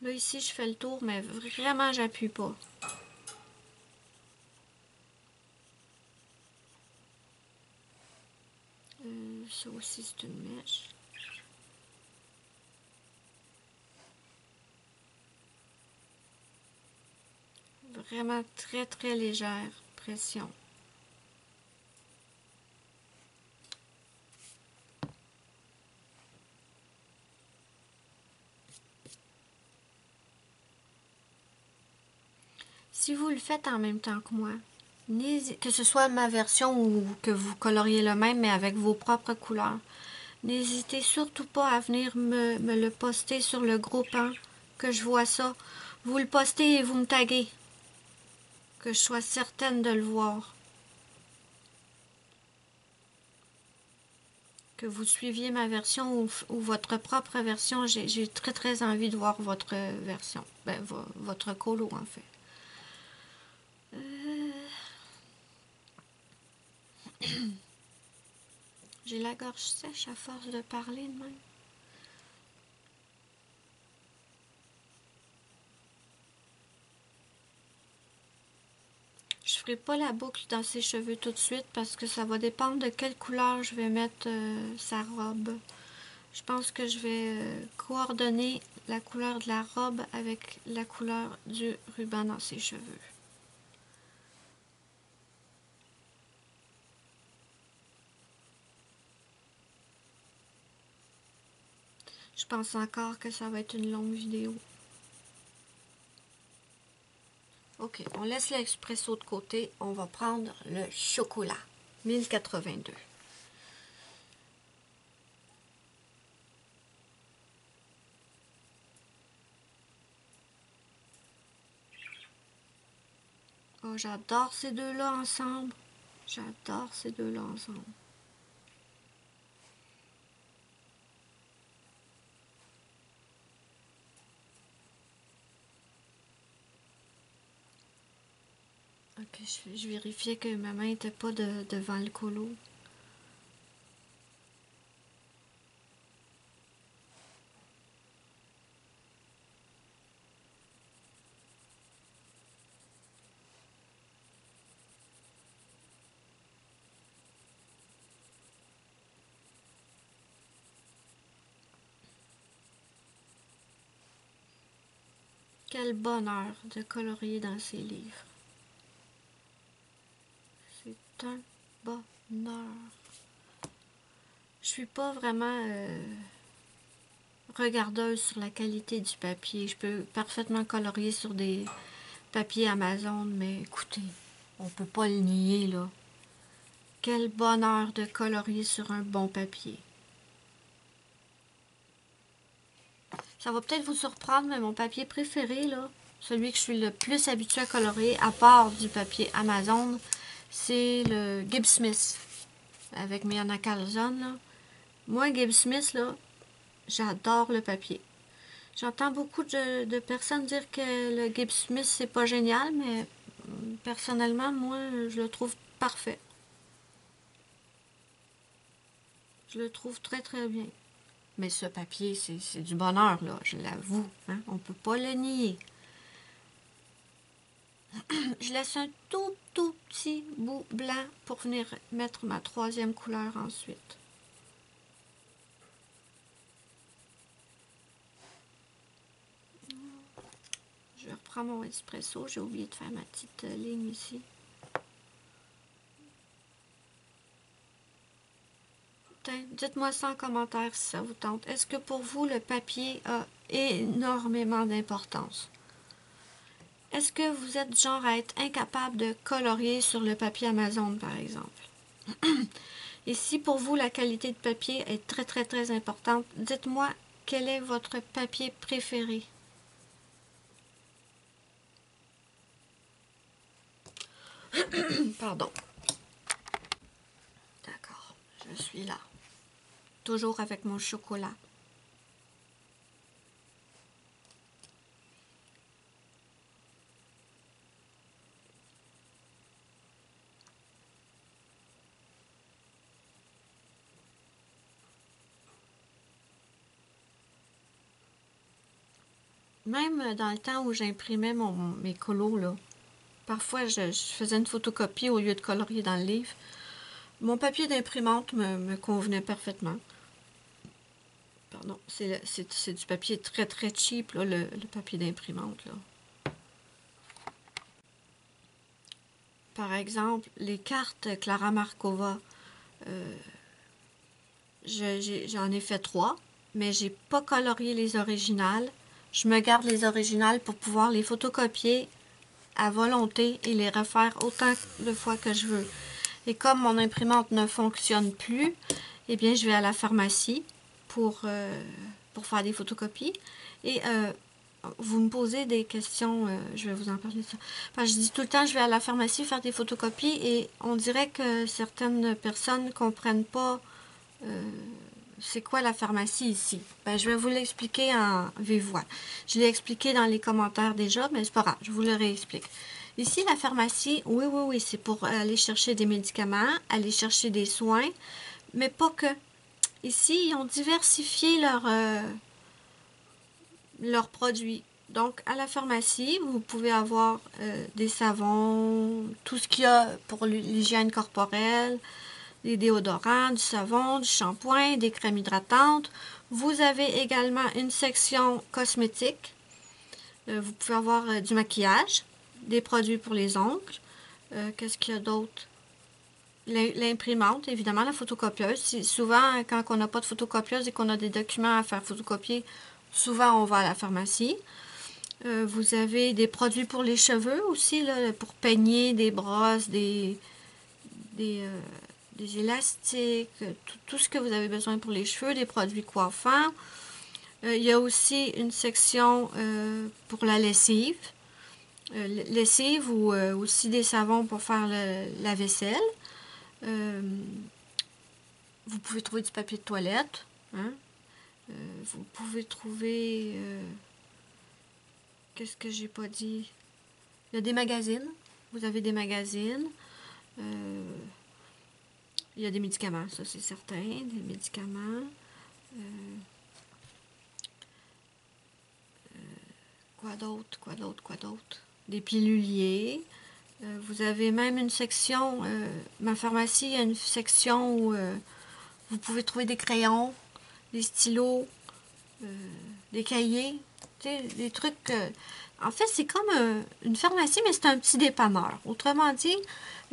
S1: Là, ici, je fais le tour, mais vraiment, j'appuie pas. Ça aussi, c'est une mèche. Vraiment très, très légère pression. Si vous le faites en même temps que moi, que ce soit ma version ou que vous coloriez le même, mais avec vos propres couleurs, n'hésitez surtout pas à venir me le poster sur le groupe, hein, que je vois ça. Vous le postez et vous me taguez, que je sois certaine de le voir. Que vous suiviez ma version ou votre propre version, j'ai très très envie de voir votre version, ben, votre colo en fait. J'ai la gorge sèche à force de parler de même. Je ferai pas la boucle dans ses cheveux tout de suite parce que ça va dépendre de quelle couleur je vais mettre sa robe. Je pense que je vais coordonner la couleur de la robe avec la couleur du ruban dans ses cheveux. Je pense encore que ça va être une longue vidéo. Ok, on laisse l'expresso de côté. On va prendre le chocolat. 1082. Oh, j'adore ces deux-là ensemble. J'adore ces deux-là ensemble. Ok, je vérifiais que ma main n'était pas devant le colo. Quel bonheur de colorier dans ces livres. C'est un bonheur. Je suis pas vraiment regardeuse sur la qualité du papier. Je peux parfaitement colorier sur des papiers Amazon, mais écoutez, on peut pas le nier là. Quel bonheur de colorier sur un bon papier. Ça va peut-être vous surprendre, mais mon papier préféré, là, celui que je suis le plus habituée à colorier, à part du papier Amazon, c'est le Gibbs Smith avec mes Anna Carlson, là. Moi, Gibbs Smith, là, j'adore le papier. J'entends beaucoup de personnes dire que le Gibbs Smith, c'est pas génial, mais personnellement, moi, je le trouve parfait. Je le trouve très, très bien. Mais ce papier, c'est du bonheur, là, je l'avoue. Hein? On peut pas le nier. Je laisse un tout petit bout blanc pour venir mettre ma troisième couleur ensuite. Je reprends mon espresso. J'ai oublié de faire ma petite ligne ici. Dites-moi ça en commentaire si ça vous tente. Est-ce que pour vous, le papier a énormément d'importance? Est-ce que vous êtes du genre à être incapable de colorier sur le papier Amazon, par exemple? Et si pour vous, la qualité de papier est très, très, très importante, dites-moi quel est votre papier préféré. Pardon. D'accord, je suis là. Toujours avec mon chocolat. Même dans le temps où j'imprimais mes colos, là, parfois je faisais une photocopie au lieu de colorier dans le livre. Mon papier d'imprimante me convenait parfaitement. Pardon, c'est du papier très très cheap, là, le papier d'imprimante. Par exemple, les cartes Clara Markova, j'en ai fait 3, mais j'ai pas colorié les originales. Je me garde les originales pour pouvoir les photocopier à volonté et les refaire autant de fois que je veux. Et comme mon imprimante ne fonctionne plus, eh bien, je vais à la pharmacie pour faire des photocopies. Et vous me posez des questions, je vais vous en parler de ça. Enfin, je dis tout le temps, je vais à la pharmacie faire des photocopies et on dirait que certaines personnes ne comprennent pas c'est quoi la pharmacie ici. Ben, je vais vous l'expliquer en vive voix. Je l'ai expliqué dans les commentaires déjà, mais c'est pas grave, je vous le réexplique. Ici, la pharmacie, oui, c'est pour aller chercher des médicaments, aller chercher des soins, mais pas que. Ici, ils ont diversifié leurs produits. Donc, à la pharmacie, vous pouvez avoir des savons, tout ce qu'il y a pour l'hygiène corporelle, des déodorants, du savon, du shampoing, des crèmes hydratantes. Vous avez également une section cosmétique. Vous pouvez avoir du maquillage, des produits pour les ongles. Qu'est-ce qu'il y a d'autre? L'imprimante, évidemment, la photocopieuse. Souvent, quand on n'a pas de photocopieuse et qu'on a des documents à faire photocopier, souvent on va à la pharmacie. Vous avez des produits pour les cheveux aussi, là, pour peigner, des brosses, des élastiques, tout ce que vous avez besoin pour les cheveux, des produits coiffants. Il y a aussi une section pour la lessive. Lessive ou aussi des savons pour faire la vaisselle. Vous pouvez trouver du papier de toilette. Hein? Vous pouvez trouver... qu'est-ce que j'ai pas dit? Il y a des magazines. Vous avez des magazines. Il y a des médicaments, ça c'est certain. Des médicaments. Quoi d'autre? Des piluliers. Vous avez même une section, ma pharmacie a une section où vous pouvez trouver des crayons, des stylos, des cahiers, des trucs. En fait, c'est comme une pharmacie, mais c'est un petit dépanneur. Autrement dit,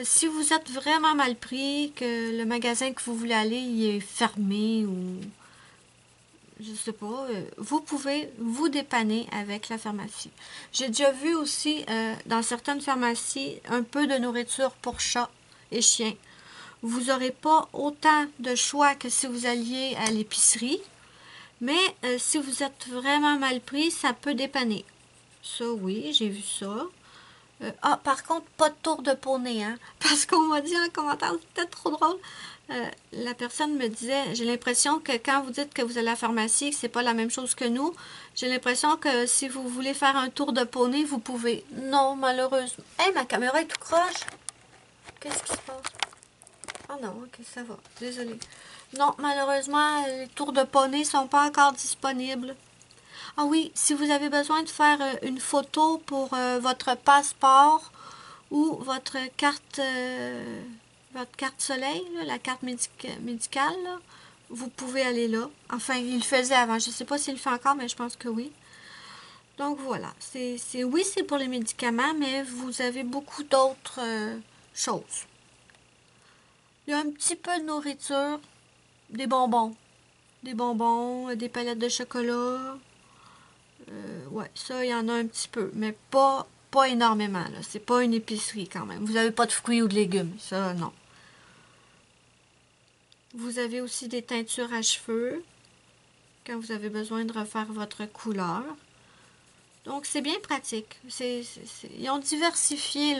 S1: si vous êtes vraiment mal pris, que le magasin que vous voulez aller il est fermé ou je sais pas, vous pouvez vous dépanner avec la pharmacie. J'ai déjà vu aussi dans certaines pharmacies un peu de nourriture pour chats et chiens. Vous n'aurez pas autant de choix que si vous alliez à l'épicerie. Mais si vous êtes vraiment mal pris, ça peut dépanner. Ça, oui, j'ai vu ça. Par contre, pas de tour de poney, hein? Parce qu'on m'a dit en commentaire, c'est peut-être trop drôle. La personne me disait, j'ai l'impression que quand vous dites que vous allez à la pharmacie, que c'est pas la même chose que nous, j'ai l'impression que si vous voulez faire un tour de poney, vous pouvez. Non, malheureusement. Hey, ma caméra est tout croche. Qu'est-ce qui se passe? Oh non, ok, ça va. Désolée. Non, malheureusement, les tours de poney sont pas encore disponibles. Ah oui, si vous avez besoin de faire une photo pour votre passeport ou votre carte soleil, là, la carte médicale, là, vous pouvez aller là. Enfin, il le faisait avant. Je ne sais pas s'il le fait encore, mais je pense que oui. Donc voilà, oui, c'est pour les médicaments, mais vous avez beaucoup d'autres choses. Il y a un petit peu de nourriture, des bonbons. Des bonbons, des palettes de chocolat. Ouais, ça, il y en a un petit peu, mais pas énormément, là. C'est pas une épicerie quand même. Vous n'avez pas de fruits ou de légumes, ça, non. Vous avez aussi des teintures à cheveux quand vous avez besoin de refaire votre couleur. Donc, c'est bien pratique. Ils ont diversifié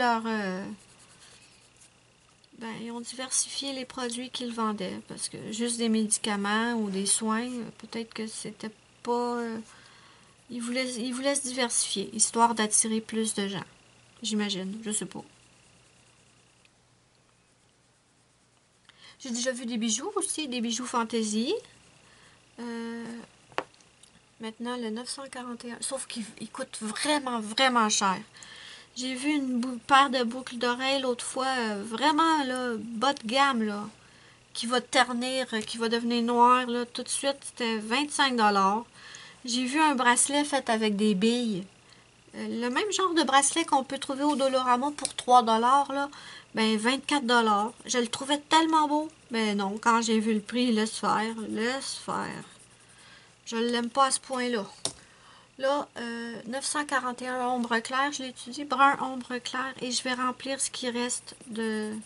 S1: ils ont diversifié les produits qu'ils vendaient. Parce que juste des médicaments ou des soins, peut-être que c'était pas... ils voulaient se diversifier, histoire d'attirer plus de gens. J'imagine, je sais pas. J'ai déjà vu des bijoux aussi, des bijoux fantaisie. Euh, Maintenant, le 941. Sauf qu'il coûte vraiment, vraiment cher. J'ai vu une paire de boucles d'oreilles l'autre fois, vraiment là, bas de gamme, là, qui va ternir, qui va devenir noir, là, tout de suite, c'était 25 $. J'ai vu un bracelet fait avec des billes. Le même genre de bracelet qu'on peut trouver au Dolorama pour 3 $, là, ben 24 $. Je le trouvais tellement beau. Mais non, quand j'ai vu le prix, laisse faire, laisse faire. Je l'aime pas à ce point-là. Là, 941 ombre claire, je l'étudie, brun ombre claire, et je vais remplir ce qui reste ce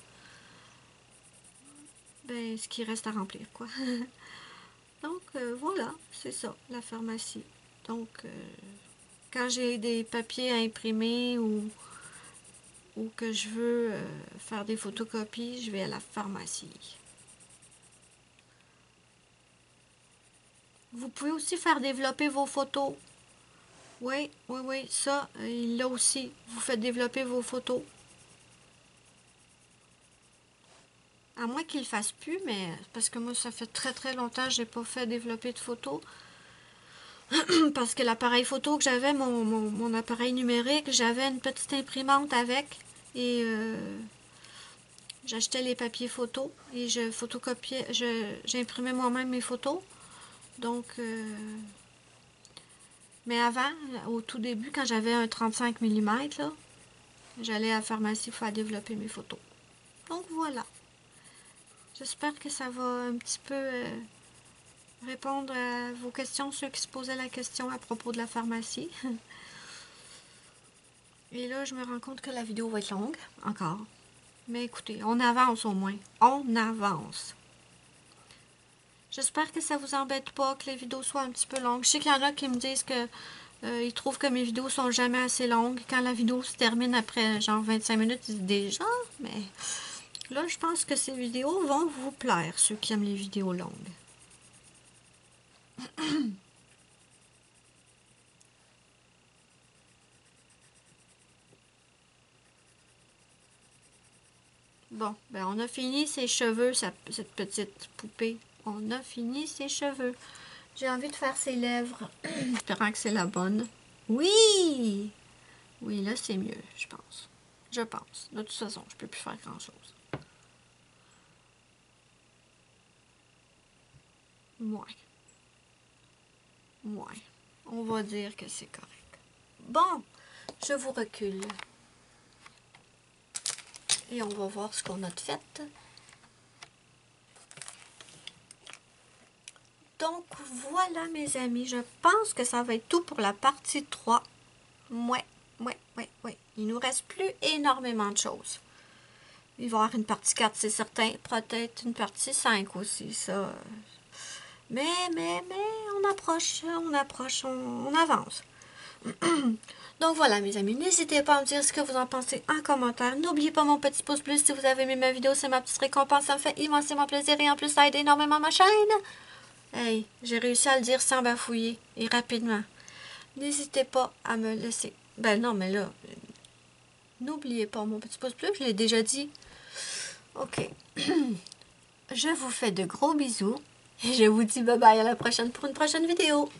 S1: qui reste à remplir, quoi. Donc, voilà, c'est ça, la pharmacie. Donc, quand j'ai des papiers à imprimer ou que je veux faire des photocopies, je vais à la pharmacie. Vous pouvez aussi faire développer vos photos. Oui, oui, oui, ça, il l'a aussi. Vous faites développer vos photos. À moins qu'il ne fasse plus, mais parce que moi, ça fait très très longtemps que j'ai pas fait développer de photos. Parce que l'appareil photo que j'avais, mon appareil numérique, j'avais une petite imprimante avec. Et j'achetais les papiers photos et je photocopiais, j'imprimais moi-même mes photos. Donc, mais avant, au tout début, quand j'avais un 35 mm, là, j'allais à la pharmacie pour faire développer mes photos. Donc voilà. J'espère que ça va un petit peu répondre à vos questions, ceux qui se posaient la question à propos de la pharmacie. Et là, je me rends compte que la vidéo va être longue, encore. Mais écoutez, on avance au moins. On avance. J'espère que ça vous embête pas, que les vidéos soient un petit peu longues. Je sais qu'il y en a qui me disent que ils trouvent que mes vidéos sont jamais assez longues. Quand la vidéo se termine après genre 25 minutes, ils disent déjà, mais là, je pense que ces vidéos vont vous plaire, ceux qui aiment les vidéos longues. Bon, ben on a fini ses cheveux, cette petite poupée. On a fini ses cheveux. J'ai envie de faire ses lèvres. Espérant que c'est la bonne. Oui! Oui, là, c'est mieux, je pense. Je pense. De toute façon, je peux plus faire grand-chose. Ouais. Ouais. On va dire que c'est correct. Bon, je vous recule. Et on va voir ce qu'on a de fait. Donc, voilà, mes amis. Je pense que ça va être tout pour la partie 3. Ouais. Il nous reste plus énormément de choses. Il va y avoir une partie 4, c'est certain. Peut-être une partie 5 aussi, ça. Mais, on approche, on avance. Donc voilà mes amis, n'hésitez pas à me dire ce que vous en pensez en commentaire. N'oubliez pas mon petit pouce bleu si vous avez aimé ma vidéo, c'est ma petite récompense, ça me fait immensément plaisir et en plus ça aide énormément ma chaîne. Hey, j'ai réussi à le dire sans bafouiller et rapidement. N'hésitez pas à me laisser... Ben non, mais là, n'oubliez pas mon petit pouce bleu, je l'ai déjà dit. Ok. Je vous fais de gros bisous et je vous dis bye bye à la prochaine pour une prochaine vidéo.